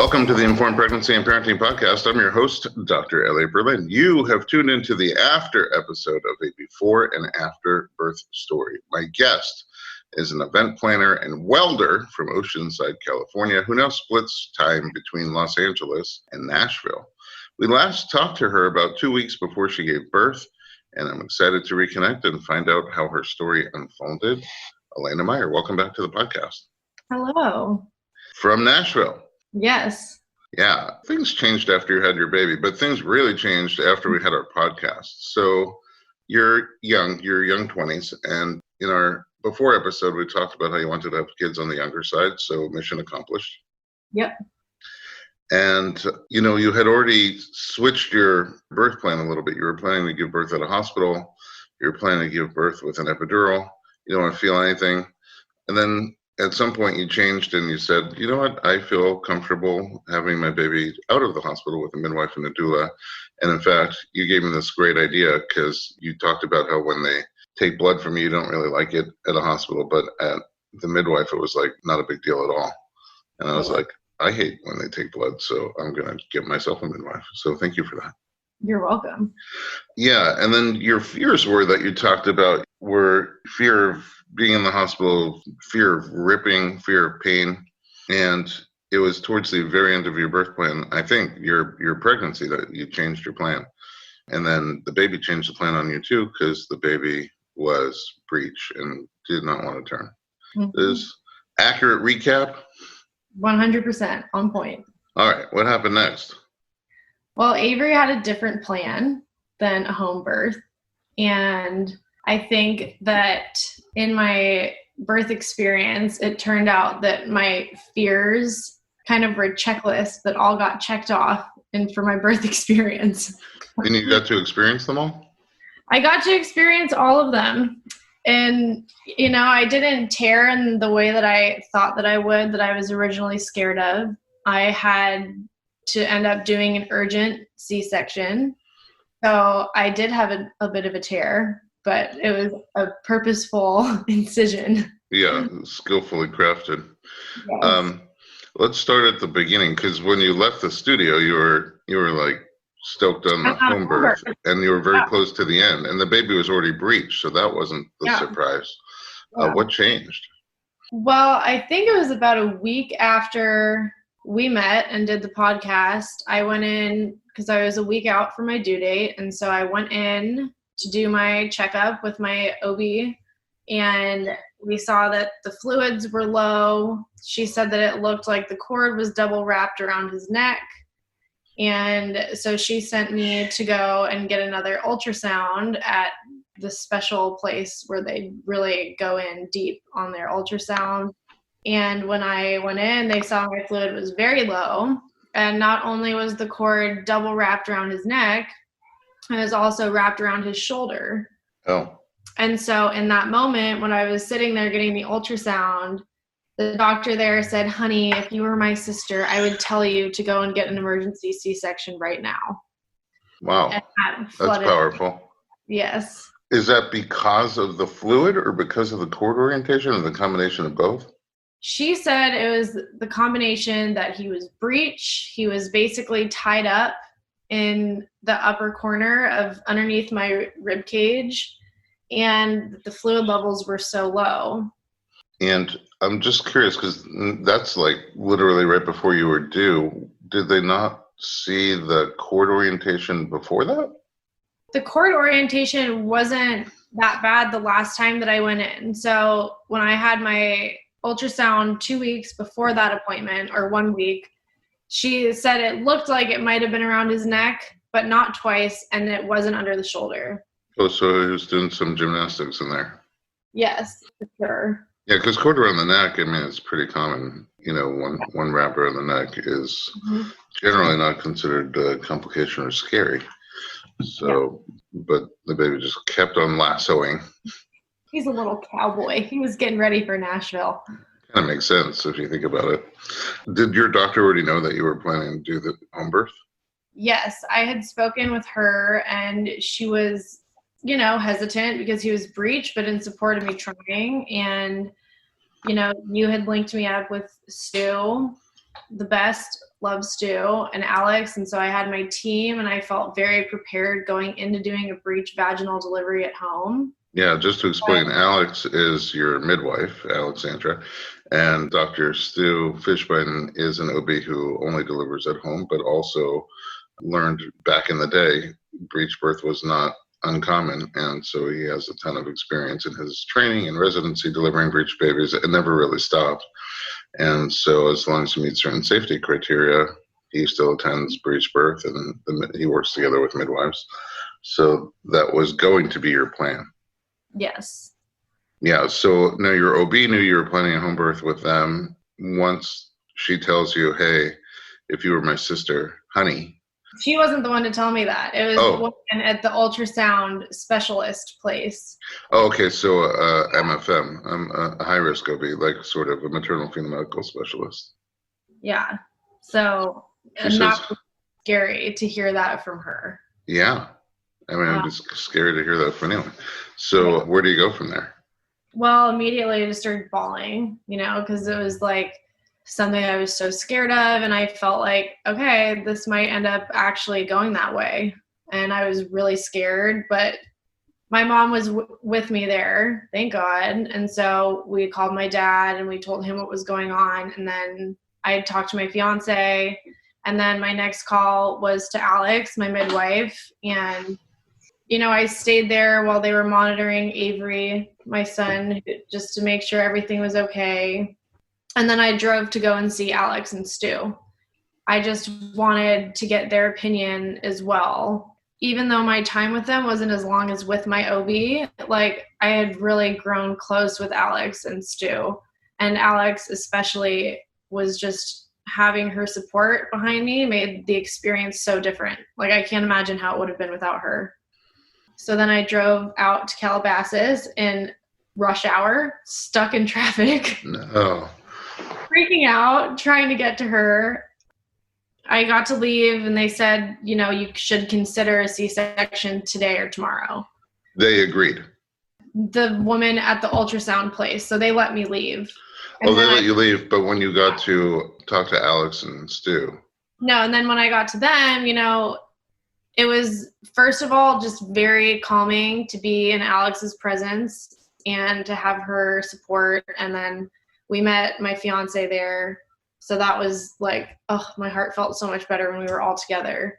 Welcome to the Informed Pregnancy and Parenting Podcast. I'm your host, Dr. L.A. Berlin. You have tuned into the after episode of a before and after birth story. My guest is an event planner and welder from Oceanside, California, who now splits time between Los Angeles and Nashville. We last talked to her about 2 weeks before she gave birth, and I'm excited to reconnect and find out how her story unfolded. Alaina Meyer, welcome back to the podcast. Hello. From Nashville. Yes. Yeah, things changed after you had your baby, but things really changed after we had our podcast. So you're young 20s, and in our before episode, we talked about how you wanted to have kids on the younger side, so mission accomplished. Yep. And, you had already switched your birth plan a little bit. You were planning to give birth at a hospital. You were planning to give birth with an epidural. You don't want to feel anything. And then at some point you changed and you said, you know what, I feel comfortable having my baby out of the hospital with a midwife and a doula. And in fact, you gave me this great idea because you talked about how when they take blood from you don't really like it at a hospital, but at the midwife, it was like not a big deal at all. And I was like, I hate when they take blood, so I'm going to get myself a midwife. So thank you for that. You're welcome. Yeah. And then your fears were that you talked about were fear of being in the hospital, fear of ripping, fear of pain. And it was towards the very end of your birth plan, I think, your pregnancy, that you changed your plan. And then the baby changed the plan on you too, because the baby was breech and did not want to turn. Mm-hmm. Is accurate recap? 100% on point. All right. What happened next? Well, Avery had a different plan than a home birth. And I think that in my birth experience, it turned out that my fears kind of were checklists that all got checked off and for my birth experience. And you got to experience them all? I got to experience all of them. And, I didn't tear in the way that I thought that I would, that I was originally scared of. I had to end up doing an urgent C-section. So I did have a bit of a tear, but it was a purposeful incision. Yeah, skillfully crafted. Yes. Let's start at the beginning, because when you left the studio, you were like stoked on the home birth, and you were very close to the end, and the baby was already breeched, so that wasn't the surprise. What changed? Well, I think it was about a week after we met and did the podcast. I went in because I was a week out from my due date, and so I went in to do my checkup with my OB, and we saw that the fluids were low. She said that it looked like the cord was double wrapped around his neck. And so she sent me to go and get another ultrasound at the special place where they really go in deep on their ultrasound. And when I went in, they saw my fluid was very low. And not only was the cord double wrapped around his neck, it was also wrapped around his shoulder. Oh. And so in that moment, when I was sitting there getting the ultrasound, the doctor there said, honey, if you were my sister, I would tell you to go and get an emergency C-section right now. Wow. That's powerful. Yes. Is that because of the fluid or because of the cord orientation, or the combination of both? She said it was the combination that he was breech. He was basically tied up in the upper corner of underneath my rib cage, and the fluid levels were so low. And I'm just curious, because that's like literally right before you were due. Did they not see the cord orientation before that? The cord orientation wasn't that bad the last time that I went in. So when I had my ultrasound 2 weeks before that appointment, or 1 week, she said it looked like it might have been around his neck, but not twice, and it wasn't under the shoulder. Oh, so he was doing some gymnastics in there. Yes, for sure. Yeah, because cord around the neck, I mean, it's pretty common. One wrap around the neck is generally not considered a complication or scary. So, but the baby just kept on lassoing. He's a little cowboy. He was getting ready for Nashville. Kind of makes sense if you think about it. Did your doctor already know that you were planning to do the home birth? Yes, I had spoken with her, and she was, hesitant because he was breech, but in support of me trying. And, you had linked me up with Stu, the best, love Stu and Alex. And so I had my team and I felt very prepared going into doing a breech vaginal delivery at home. Yeah, just to explain, Alex is your midwife, Alexandra, and Dr. Stu Fishbein is an OB who only delivers at home, but also learned back in the day, breech birth was not uncommon, and so he has a ton of experience in his training and residency delivering breech babies. It never really stopped, and so as long as he meets certain safety criteria, he still attends breech birth, and he works together with midwives. So that was going to be your plan. Yes. Yeah, so now your OB knew you were planning a home birth with them. Once she tells you, hey, if you were my sister, honey. She wasn't the one to tell me that. It was the woman at the ultrasound specialist place. Oh, okay, so MFM, a high-risk OB, like sort of a maternal fetal medical specialist. Yeah, so not scary to hear that from her. Yeah, I mean, I'm just scared to hear that from anyone. So where do you go from there? Well, immediately I just started bawling, because it was like something I was so scared of. And I felt like, okay, this might end up actually going that way. And I was really scared, but my mom was with me there, thank God. And so we called my dad and we told him what was going on. And then I talked to my fiance. And then my next call was to Alex, my midwife. And I stayed there while they were monitoring Avery, my son, just to make sure everything was okay. And then I drove to go and see Alex and Stu. I just wanted to get their opinion as well. Even though my time with them wasn't as long as with my OB, I had really grown close with Alex and Stu. And Alex especially was just having her support behind me made the experience so different. I can't imagine how it would have been without her. So then I drove out to Calabasas in rush hour, stuck in traffic. No. Freaking out, trying to get to her. I got to leave and they said, you should consider a C-section today or tomorrow. They agreed. The woman at the ultrasound place. So they let me leave. They let you leave, but when you got to talk to Alex and Stu. No, and then when I got to them, it was, first of all, just very calming to be in Alex's presence and to have her support. And then we met my fiance there. So that was my heart felt so much better when we were all together.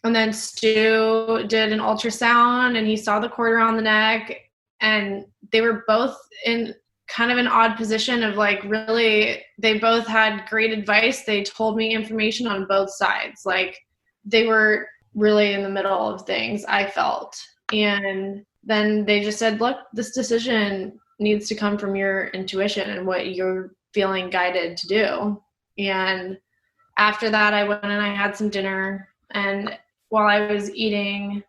And then Stu did an ultrasound and he saw the cord around the neck. And they were both in kind of an odd position of really, they both had great advice. They told me information on both sides. They were really in the middle of things, I felt. And then they just said, look, this decision needs to come from your intuition and what you're feeling guided to do. And after that, I went and I had some dinner. And while I was eating,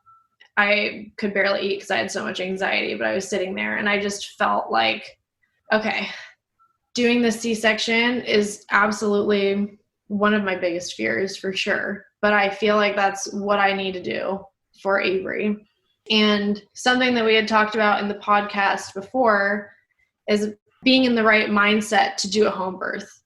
I could barely eat because I had so much anxiety, but I was sitting there and I just felt like, okay, doing this C-section is absolutely one of my biggest fears for sure. But I feel like that's what I need to do for Avery. And something that we had talked about in the podcast before is being in the right mindset to do a home birth.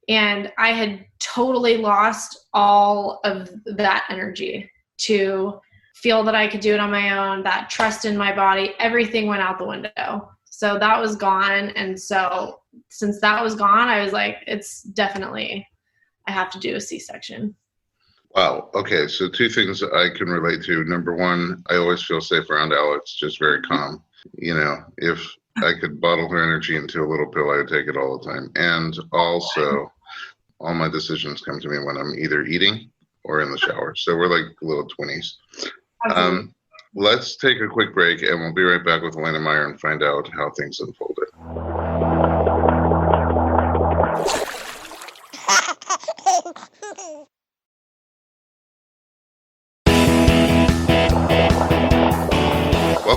And I had totally lost all of that energy to feel that I could do it on my own, that trust in my body, everything went out the window. So that was gone. And so since that was gone, I was like, it's definitely, I have to do a C-section. Wow. Okay. So two things I can relate to. Number one, I always feel safe around Alex, just very calm. If I could bottle her energy into a little pill, I would take it all the time. And also, all my decisions come to me when I'm either eating or in the shower. So we're like little twinnies. Let's take a quick break and we'll be right back with Alaina Meyer and find out how things unfolded.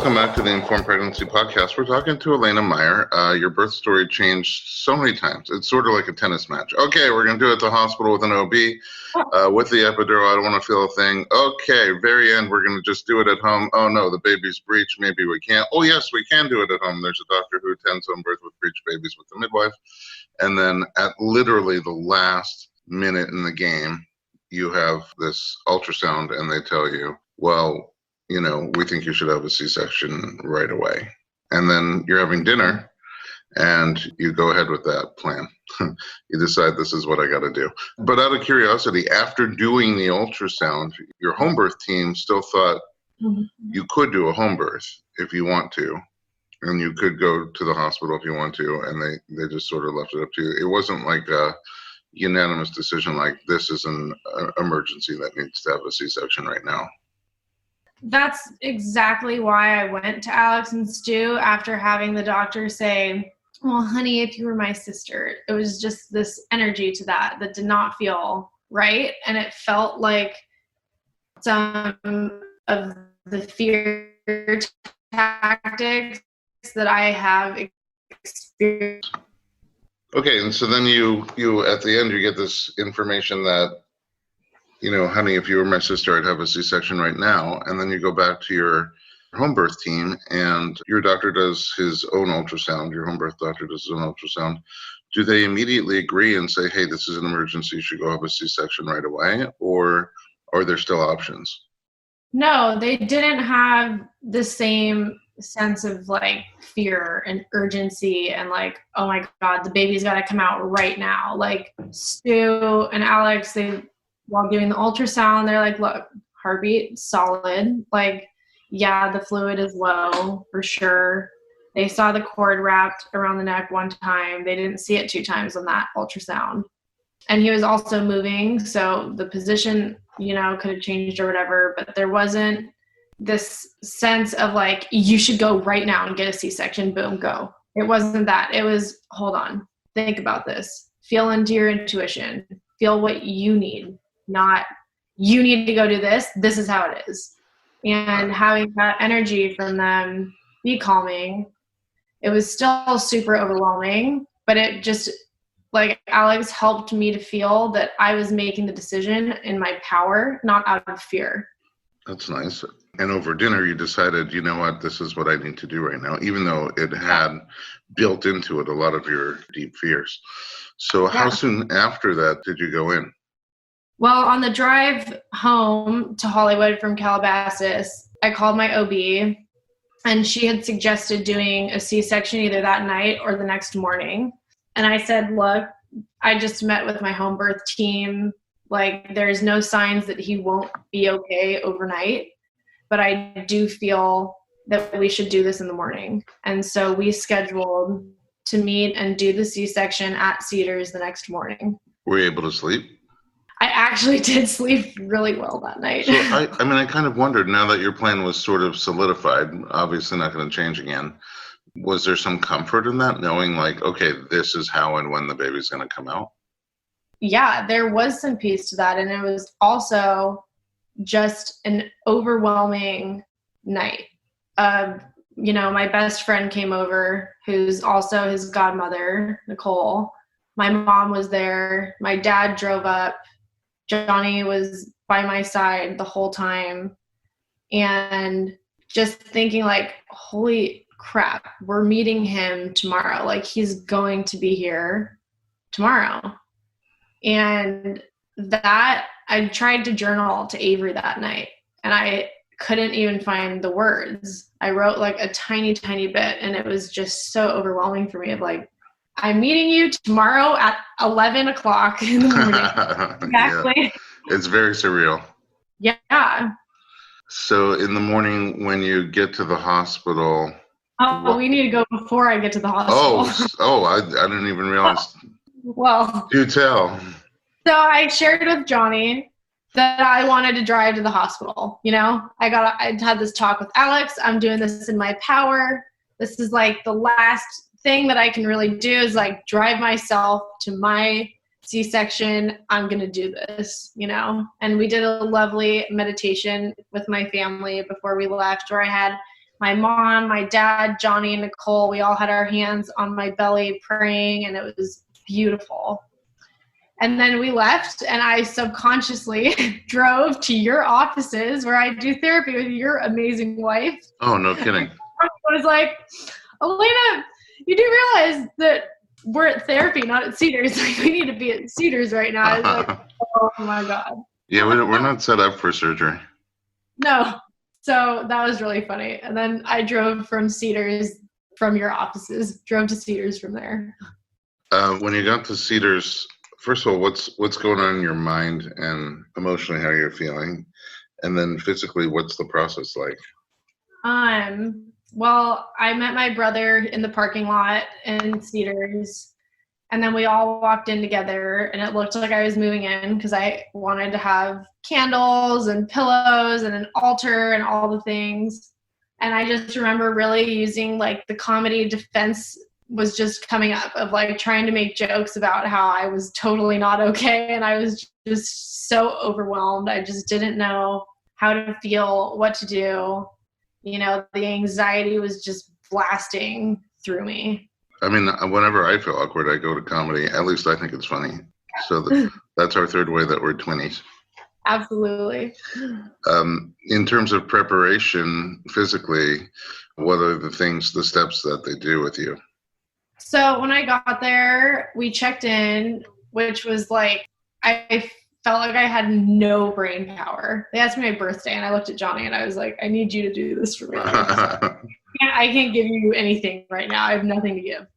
Welcome back to the Informed Pregnancy Podcast. We're talking to Alaina Meyer. Your birth story changed so many times. It's sort of like a tennis match. Okay, we're going to do it at the hospital with an OB, with the epidural. I don't want to feel a thing. Okay, very end, we're going to just do it at home. Oh, no, the baby's breech. Maybe we can't. Oh, yes, we can do it at home. There's a doctor who attends home birth with breech babies with the midwife. And then at literally the last minute in the game, you have this ultrasound and they tell you, well, you know, we think you should have a C-section right away. And then you're having dinner and you go ahead with that plan. You decide this is what I got to do. But out of curiosity, after doing the ultrasound, your home birth team still thought you could do a home birth if you want to. And you could go to the hospital if you want to. And they just sort of left it up to you. It wasn't like a unanimous decision like this is an emergency that needs to have a C-section right now. That's exactly why I went to Alex and Stu after having the doctor say, well, honey, if you were my sister. It was just this energy to that did not feel right. And it felt like some of the fear tactics that I have experienced. Okay, and so then you at the end, you get this information that, you know, honey, if you were my sister, I'd have a C-section right now. And then you go back to your home birth team and your doctor does his own ultrasound. Your home birth doctor does his own ultrasound. Do they immediately agree and say, hey, this is an emergency, you should go have a C-section right away? Or are there still options? No, they didn't have the same sense of like fear and urgency and like, oh my God, the baby's got to come out right now. Like Stu and Alex, while doing the ultrasound, they're like, look, heartbeat solid. Like, yeah, the fluid is low for sure. They saw the cord wrapped around the neck one time. They didn't see it 2 times on that ultrasound. And he was also moving. So the position, you know, could have changed or whatever, but there wasn't this sense of like, you should go right now and get a C-section, boom, go. It wasn't that. It was, hold on, think about this. Feel into your intuition. Feel what you need. Not you need to go do this. This is how it is. And having that energy from them be calming. It was still super overwhelming, but it just like Alex helped me to feel that I was making the decision in my power, not out of fear. That's nice. And over dinner, you decided, you know what, this is what I need to do right now, even though it had built into it a lot of your deep fears. So how soon after that did you go in? Well, on the drive home to Hollywood from Calabasas, I called my OB and she had suggested doing a C-section either that night or the next morning. And I said, look, I just met with my home birth team. Like, there's no signs that he won't be okay overnight, but I do feel that we should do this in the morning. And so we scheduled to meet and do the C-section at Cedars the next morning. Were you able to sleep? I actually did sleep really well that night. So I kind of wondered, now that your plan was sort of solidified, obviously not going to change again, was there some comfort in that, knowing like, okay, this is how and when the baby's going to come out? Yeah, there was some peace to that. And it was also just an overwhelming night. You know, my best friend came over, who's also his godmother, Nicole. My mom was there. My dad drove up. Johnny was by my side the whole time. And just thinking like, holy crap, we're meeting him tomorrow. Like, he's going to be here tomorrow. And that, I tried to journal to Avery that night and I couldn't even find the words. I wrote like a tiny, tiny bit and it was just so overwhelming for me of like, I'm meeting you tomorrow at 11 o'clock in the morning. Exactly. Yeah. It's very surreal. Yeah. So in the morning when you get to the hospital. Oh, we need to go before I get to the hospital. I didn't even realize. Well. Do tell. So I shared with Johnny that I wanted to drive to the hospital. You know, I had this talk with Alex. I'm doing this in my power. This is like the last thing that I can really do is like drive myself to my C-section. I'm going to do this, you know? And we did a lovely meditation with my family before we left where I had my mom, my dad, Johnny, and Nicole, we all had our hands on my belly praying, and it was beautiful. And then we left, and I subconsciously drove to your offices where I do therapy with your amazing wife. Oh, no kidding. I was like, Alaina, you do realize that we're at therapy, not at Cedars. Like, we need to be at Cedars right now. I was like, oh my God. Yeah, we're not set up for surgery. No. So that was really funny. And then I drove from Cedars, from your offices, drove to Cedars from there. When you got to Cedars, first of all, what's going on in your mind and emotionally, how you're feeling? And then physically, what's the process like? Well, I met my brother in the parking lot in Cedars, and then we all walked in together, and it looked like I was moving in because I wanted to have candles and pillows and an altar and all the things. And I just remember really using like the comedy defense was just coming up of like trying to make jokes about how I was totally not okay, and I was just so overwhelmed. I just didn't know how to feel, what to do. You know, the anxiety was just blasting through me. I mean, whenever I feel awkward, I go to comedy. At least I think it's funny. So that's our third way that we're twinnies. Absolutely. In terms of preparation physically, what are the steps that they do with you? So when I got there, we checked in, which was like, I felt like I had no brain power. They asked me my birthday, and I looked at Johnny, and I was like, I need you to do this for me. I can't give you anything right now. I have nothing to give.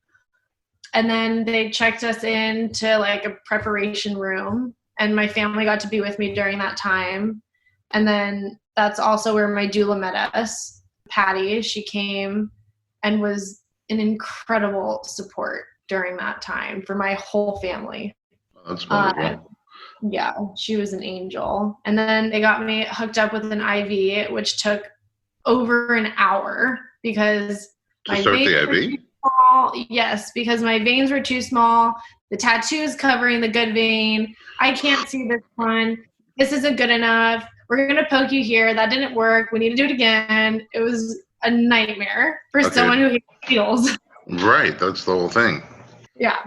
And then they checked us into like a preparation room, and my family got to be with me during that time. And then that's also where my doula met us. Patty, she came and was an incredible support during that time for my whole family. That's wonderful. Yeah, she was an angel. And then they got me hooked up with an IV, which took over an hour because to start the IV? Yes, because my veins were too small. The tattoo is covering the good vein. I can't see this one. This isn't good enough. We're going to poke you here. That didn't work. We need to do it again. It was a nightmare for someone who hates needles. Right. That's the whole thing. Yeah.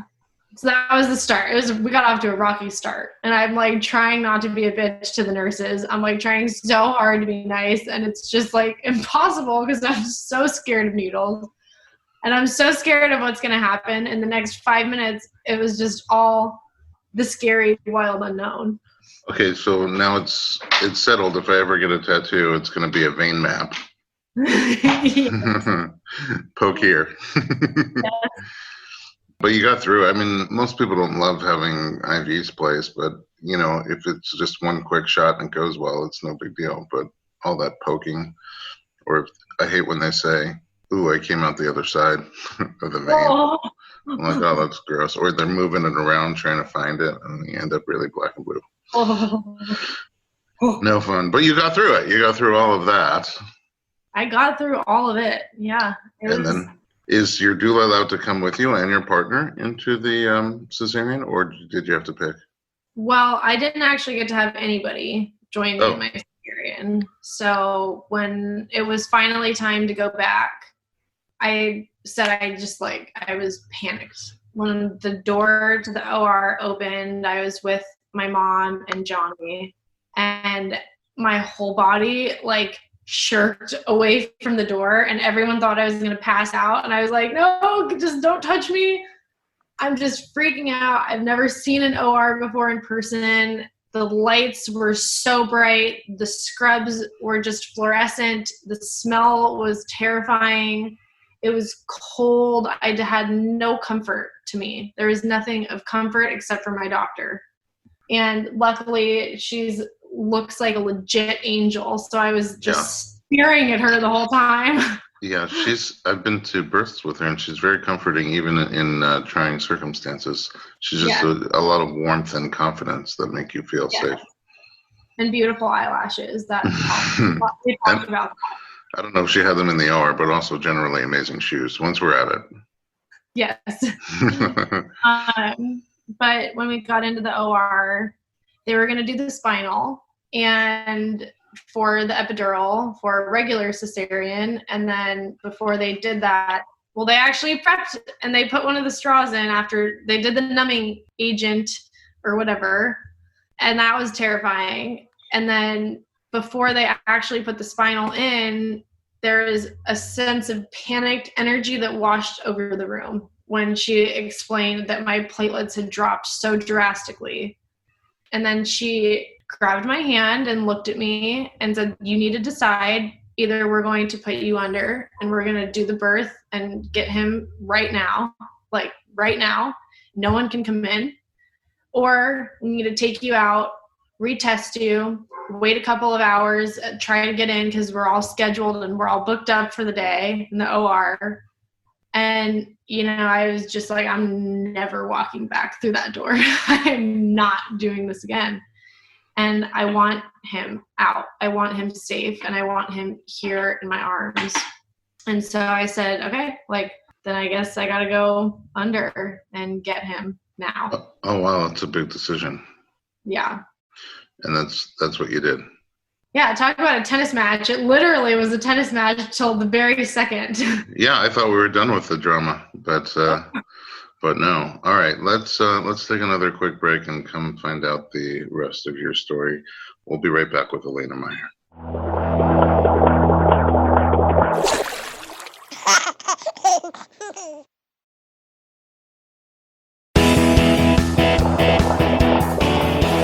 So that was the start. We got off to a rocky start. And I'm like trying not to be a bitch to the nurses. I'm like trying so hard to be nice. And it's just like impossible because I'm so scared of needles. And I'm so scared of what's going to happen. In the next 5 minutes, it was just all the scary, wild unknown. Okay, so now it's settled. If I ever get a tattoo, it's going to be a vein map. Poke here. Yes. But you got through. I mean, most people don't love having IVs placed, but, you know, if it's just one quick shot and it goes well, it's no big deal. But all that poking, or I hate when they say, ooh, I came out the other side of the vein. Oh. I'm like, oh, that's gross. Or they're moving it around trying to find it, and you end up really black and blue. Oh. No fun. But you got through it. You got through all of that. I got through all of it. Yeah. Then is your doula allowed to come with you and your partner into the cesarean, or did you have to pick? Well, I didn't actually get to have anybody join me in my cesarean. So when it was finally time to go back, I said I was panicked. When the door to the OR opened, I was with my mom and Johnny, and my whole body like shirked away from the door, and everyone thought I was going to pass out. And I was like, no, just don't touch me. I'm just freaking out. I've never seen an OR before in person. The lights were so bright. The scrubs were just fluorescent. The smell was terrifying. It was cold. I had no comfort to me. There was nothing of comfort except for my doctor. And luckily, she looks like a legit angel. So I was just staring at her the whole time. Yeah, I've been to births with her, and she's very comforting, even in trying circumstances. She's just a lot of warmth and confidence that make you feel safe. And beautiful eyelashes. That we talked about that. I don't know if she had them in the OR, but also generally amazing shoes once we're at it. Yes. But when we got into the OR, they were going to do the spinal. And for the epidural for a regular cesarean. And then before they did that, well, they actually prepped and they put one of the straws in after they did the numbing agent or whatever. And that was terrifying. And then before they actually put the spinal in, there is a sense of panicked energy that washed over the room when she explained that my platelets had dropped so drastically. And then she grabbed my hand and looked at me and said, you need to decide, either we're going to put you under and we're going to do the birth and get him right now, like right now, no one can come in, or we need to take you out, retest you, wait a couple of hours, try to get in because we're all scheduled and we're all booked up for the day in the OR. And, you know, I was just like, I'm never walking back through that door. I'm not doing this again. And I want him out. I want him safe and I want him here in my arms. And so I said, okay, like, then I guess I got to go under and get him now. Oh, wow. That's a big decision. Yeah. And that's what you did. Yeah, talk about a tennis match. It literally was a tennis match till the very second. Yeah, I thought we were done with the drama, but no. All right, let's take another quick break and come find out the rest of your story. We'll be right back with Alaina Meyer.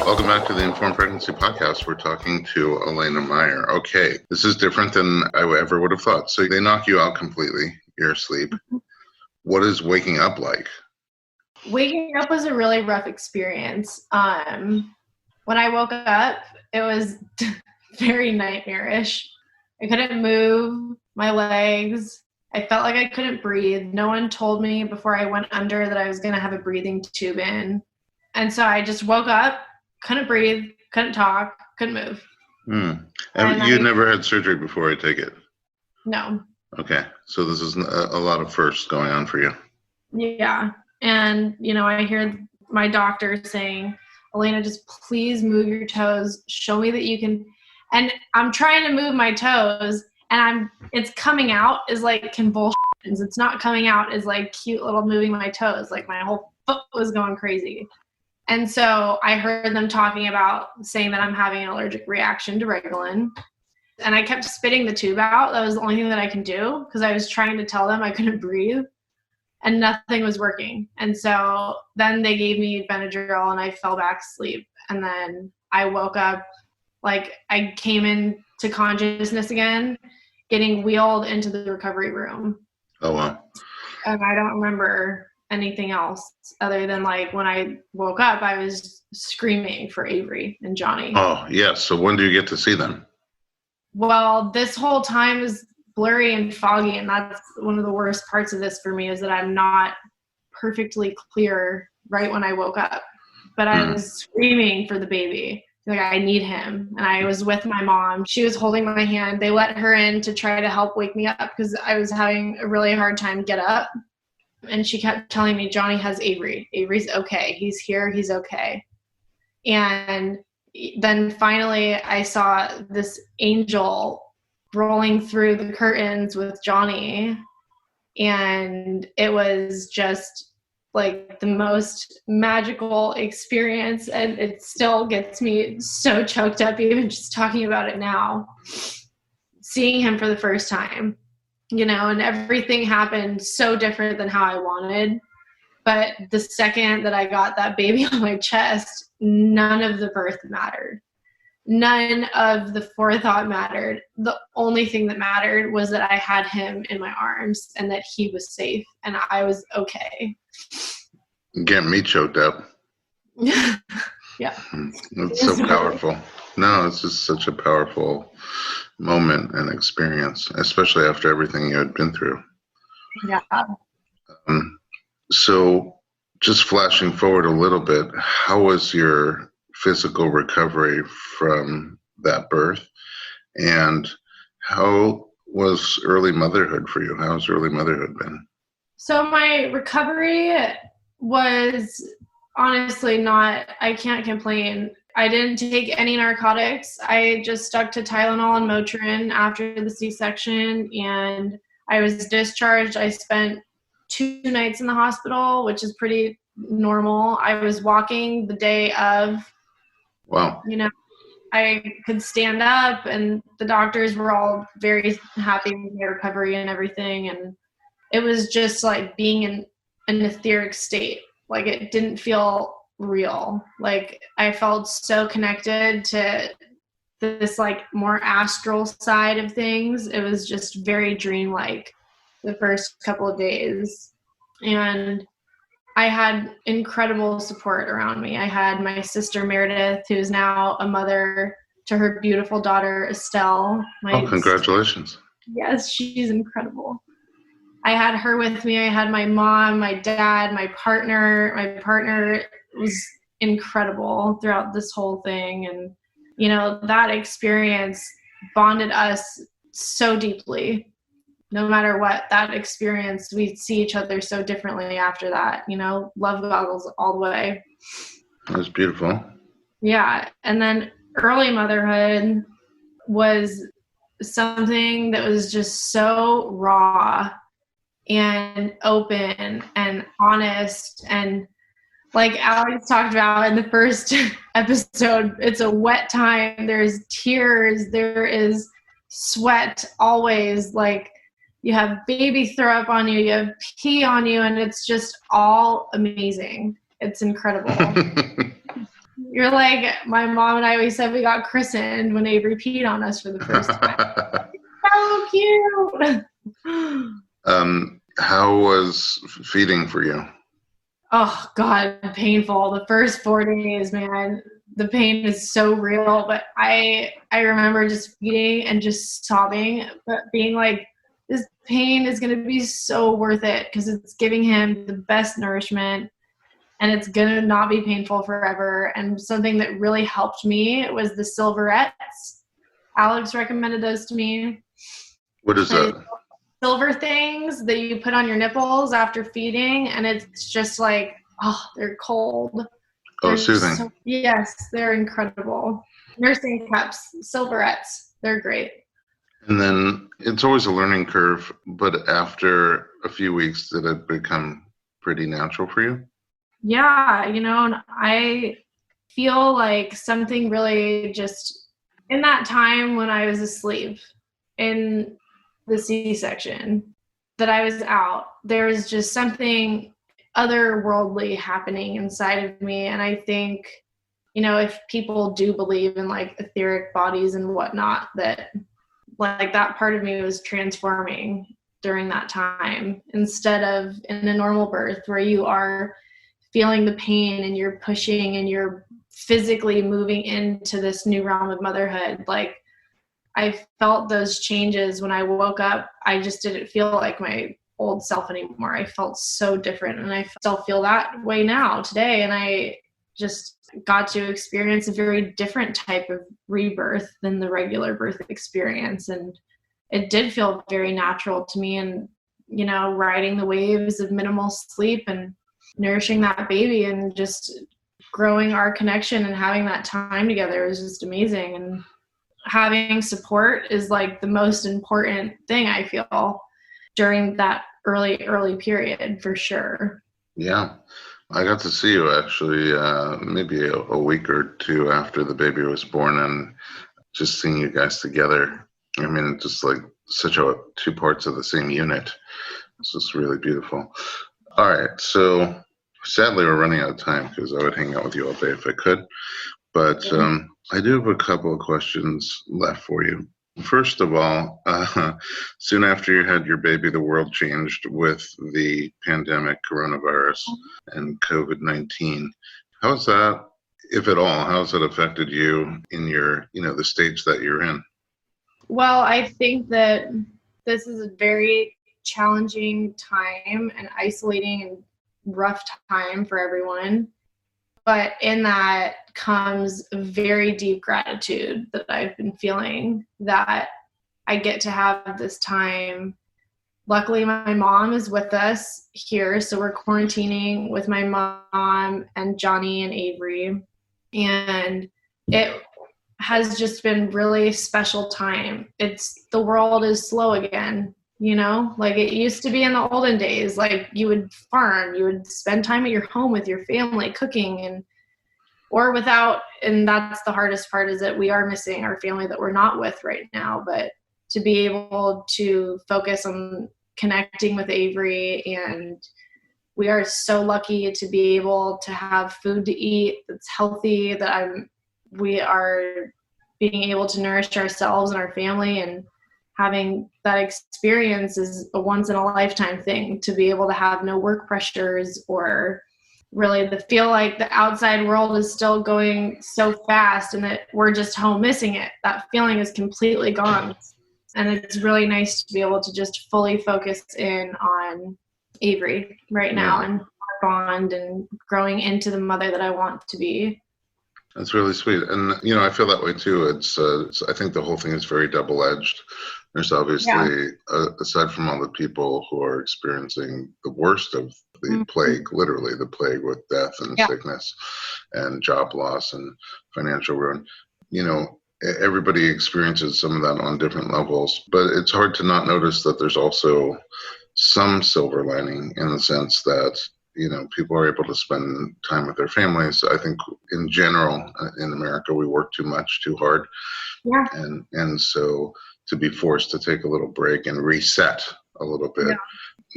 Welcome back to the Informed Pregnancy Podcast. We're talking to Alaina Meyer. Okay, this is different than I ever would have thought. So they knock you out completely. You're asleep. What is waking up like? Waking up was a really rough experience. When I woke up, it was very nightmarish. I couldn't move my legs. I felt like I couldn't breathe. No one told me before I went under that I was going to have a breathing tube in. And so I just woke up, couldn't breathe, couldn't talk, couldn't move. And you never had surgery before, I take it? No. Okay. So this is a lot of firsts going on for you. Yeah. And, you know, I hear my doctor saying, Alaina, just please move your toes. Show me that you can. And I'm trying to move my toes and it's coming out as like convulsions. It's not coming out as like cute little moving my toes. Like my whole foot was going crazy. And so I heard them talking about saying that I'm having an allergic reaction to Reglan. And I kept spitting the tube out. That was the only thing that I can do because I was trying to tell them I couldn't breathe and nothing was working. And so then they gave me Benadryl and I fell back asleep. And then I woke up, like I came into consciousness again, getting wheeled into the recovery room. Oh, wow. And I don't remember anything else other than like when I woke up, I was screaming for Avery and Johnny. Oh, yes. So when do you get to see them? Well, this whole time is blurry and foggy, and that's one of the worst parts of this for me is that I'm not perfectly clear right when I woke up. But I was screaming for the baby. Like, I need him. And I was with my mom. She was holding my hand. They let her in to try to help wake me up because I was having a really hard time get up. And she kept telling me, Johnny has Avery. Avery's okay. He's here. He's okay. And then finally I saw this angel rolling through the curtains with Johnny. And it was just like the most magical experience. And it still gets me so choked up even just talking about it now. Seeing him for the first time. You know, and everything happened so different than how I wanted. But the second that I got that baby on my chest, none of the birth mattered. None of the forethought mattered. The only thing that mattered was that I had him in my arms and that he was safe and I was okay. Getting me choked up. Yeah. It's so powerful. No, it's just such a powerful moment and experience, especially after everything you had been through. Yeah. So just flashing forward a little bit, how was your physical recovery from that birth? And how was early motherhood for you? How's early motherhood been? So my recovery was honestly not, I can't complain. I didn't take any narcotics. I just stuck to Tylenol and Motrin after the C-section, and I was discharged. I spent 2 nights in the hospital, which is pretty normal. I was walking the day of. Wow. I could stand up, and the doctors were all very happy with my recovery and everything. And it was just like being in an etheric state. Like, it didn't feel real. Like, I felt so connected to this like more astral side of things. It was just very dreamlike the first couple of days. And I had incredible support around me. I had my sister Meredith, who's now a mother to her beautiful daughter Estelle. Congratulations. Yes, she's incredible. I had her with me. I had my mom, my dad, my partner. My partner was incredible throughout this whole thing. And, that experience bonded us so deeply. No matter what, that experience, we see each other so differently after that. Love goggles all the way. That's beautiful. Yeah. And then early motherhood was something that was just so raw and open and honest. And like Alex talked about in the first episode, it's a wet time. There's tears. There is sweat always. Like, you have baby throw up on you. You have pee on you. And it's just all amazing. It's incredible. You're like, my mom and I always said we got christened when Avery peed on us for the first time. So cute. How was feeding for you? Oh God, painful. The first 4 days, man, the pain is so real. But I remember just feeding and just sobbing, but being like, this pain is going to be so worth it because it's giving him the best nourishment, and it's going to not be painful forever. And something that really helped me was the silverettes. Alex recommended those to me. What is that? Silver things that you put on your nipples after feeding, and it's just like, they're cold. They're soothing. Yes, they're incredible. Nursing cups, silverettes, they're great. And then it's always a learning curve, but after a few weeks, did it become pretty natural for you? Yeah, and I feel like something really just, in that time when I was asleep in the C-section, that I was out, there was just something otherworldly happening inside of me. And I think, if people do believe in like etheric bodies and whatnot, that like that part of me was transforming during that time, instead of in a normal birth where you are feeling the pain and you're pushing and you're physically moving into this new realm of motherhood. Like, I felt those changes when I woke up. I just didn't feel like my old self anymore. I felt so different, and I still feel that way now today. And I just got to experience a very different type of rebirth than the regular birth experience. And it did feel very natural to me. And, riding the waves of minimal sleep and nourishing that baby and just growing our connection and having that time together was just amazing. And having support is like the most important thing, I feel, during that early period, for sure. Yeah. I got to see you actually maybe a week or two after the baby was born, and just seeing you guys together. I mean, just like two parts of the same unit. It's just really beautiful. All right. So sadly, we're running out of time because I would hang out with you all day if I could. But I do have a couple of questions left for you. First of all, soon after you had your baby, the world changed with the pandemic, coronavirus, and COVID-19. How's that, if at all, how's it affected you in your, the stage that you're in? Well, I think that this is a very challenging time and isolating and rough time for everyone. But in that comes very deep gratitude that I've been feeling, that I get to have this time. Luckily, my mom is with us here, so we're quarantining with my mom and Johnny and Avery. And it has just been really special time. The world is slow again, like it used to be in the olden days. Like you would farm, you would spend time at your home with your family cooking and that's the hardest part, is that we are missing our family that we're not with right now. But to be able to focus on connecting with Avery, and we are so lucky to be able to have food to eat that's healthy, that we are being able to nourish ourselves and our family, and having that experience is a once in a lifetime thing, to be able to have no work pressures or really to feel like the outside world is still going so fast and that we're just home missing it. That feeling is completely gone. And it's really nice to be able to just fully focus in on Avery right now and our bond and growing into the mother that I want to be. That's really sweet. And, I feel that way too. I think the whole thing is very double-edged. There's obviously, aside from all the people who are experiencing the worst of the plague, literally the plague with death and sickness and job loss and financial ruin, everybody experiences some of that on different levels. But it's hard to not notice that there's also some silver lining, in the sense that people are able to spend time with their families. I think in general, in America, we work too much, too hard. Yeah. And so to be forced to take a little break and reset a little bit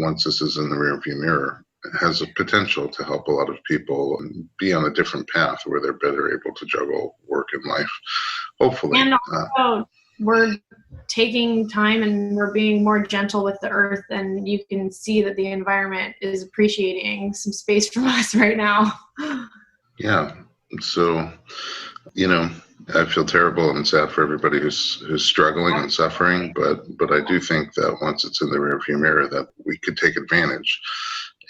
once this is in the rearview mirror has a potential to help a lot of people be on a different path where they're better able to juggle work and life, hopefully. And also, we're taking time and we're being more gentle with the earth, and you can see that the environment is appreciating some space from us right now. Yeah. So, I feel terrible and sad for everybody who's struggling and suffering, but I do think that once it's in the rearview mirror, that we could take advantage.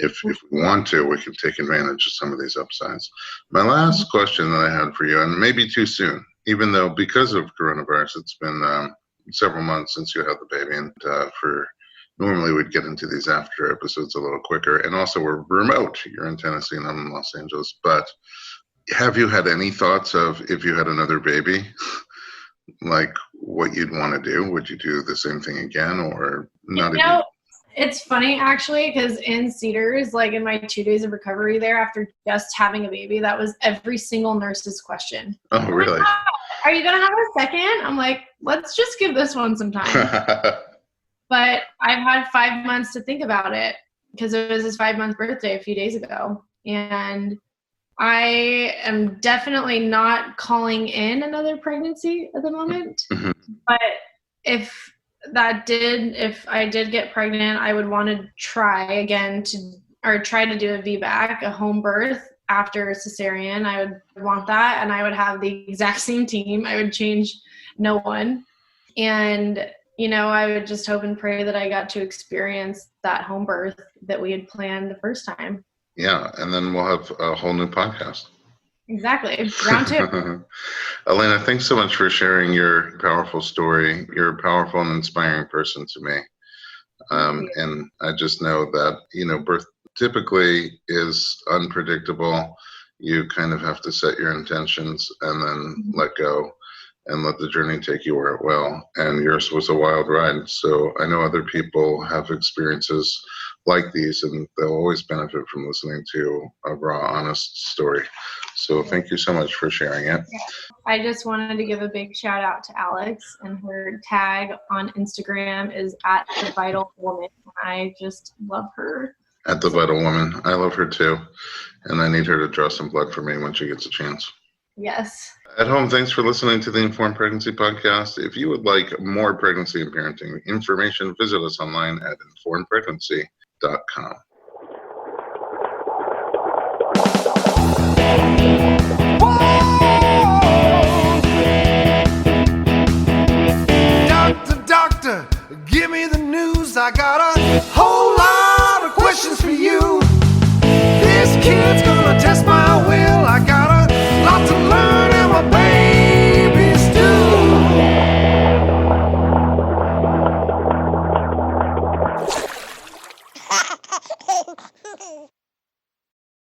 If we want to, we can take advantage of some of these upsides. My last question that I had for you, and maybe too soon, even though because of coronavirus, it's been several months since you had the baby, and normally we'd get into these after episodes a little quicker, and also we're remote. You're in Tennessee and I'm in Los Angeles, but have you had any thoughts of, if you had another baby, like what you'd want to do? Would you do the same thing again, or not? It's funny actually, because in Cedars, like in my 2 days of recovery there after just having a baby, that was every single nurse's question. Oh, really? Are you going to have a second? I'm like, let's just give this one some time. But I've had 5 months to think about it, because it was his 5-month birthday a few days ago. And I am definitely not calling in another pregnancy at the moment. Mm-hmm. But if I did get pregnant, I would want to try again try to do a VBAC, a home birth after cesarean. I would want that, and I would have the exact same team. I would change no one. And, I would just hope and pray that I got to experience that home birth that we had planned the first time. Yeah, and then we'll have a whole new podcast. Exactly. Round 2. Alaina, thanks so much for sharing your powerful story. You're a powerful and inspiring person to me. And I just know that, birth typically is unpredictable. You kind of have to set your intentions and then let go and let the journey take you where it will. And yours was a wild ride. So I know other people have experiences like these, and they'll always benefit from listening to a raw, honest story. So thank you so much for sharing it. I just wanted to give a big shout out to Alex, and her tag on Instagram is @thevitalwoman. I just love her. @thevitalwoman. I love her too. And I need her to draw some blood for me when she gets a chance. Yes. At home, thanks for listening to the Informed Pregnancy Podcast. If you would like more pregnancy and parenting information, visit us online at informedpregnancy.com. Doctor, give me the news. I got a whole lot of questions for you. This kid's gonna